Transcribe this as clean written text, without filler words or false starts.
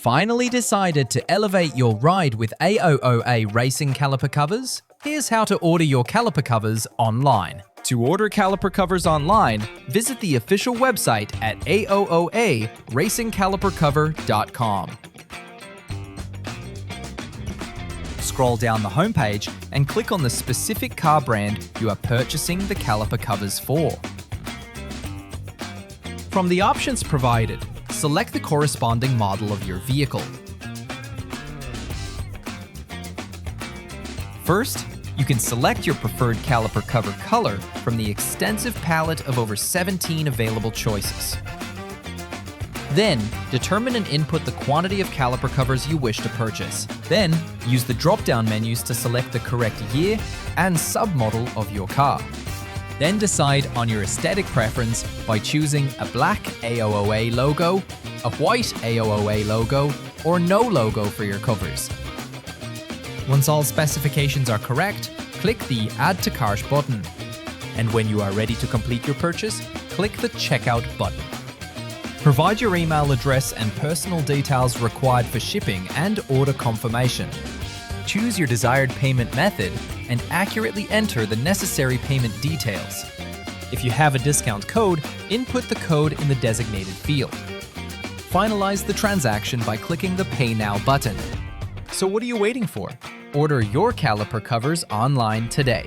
Finally decided to elevate your ride with AOOA Racing Caliper Covers? Here's how to order your caliper covers online. To order caliper covers online, visit the official website at AOOA RacingCaliperCover.com. Scroll down the homepage and click on the specific car brand you are purchasing the caliper covers for. From the options provided, select the corresponding model of your vehicle. First, you can select your preferred caliper cover color from the extensive palette of over 17 available choices. Then, determine and input the quantity of caliper covers you wish to purchase. Then, use the drop-down menus to select the correct year and submodel of your car. Then decide on your aesthetic preference by choosing a black AOOA logo, a white AOOA logo, or no logo for your covers. Once all specifications are correct, click the Add to Cart button. And when you are ready to complete your purchase, click the Checkout button. Provide your email address and personal details required for shipping and order confirmation. Choose your desired payment method and accurately enter the necessary payment details. If you have a discount code, input the code in the designated field. Finalize the transaction by clicking the Pay Now button. So what are you waiting for? Order your caliper covers online today.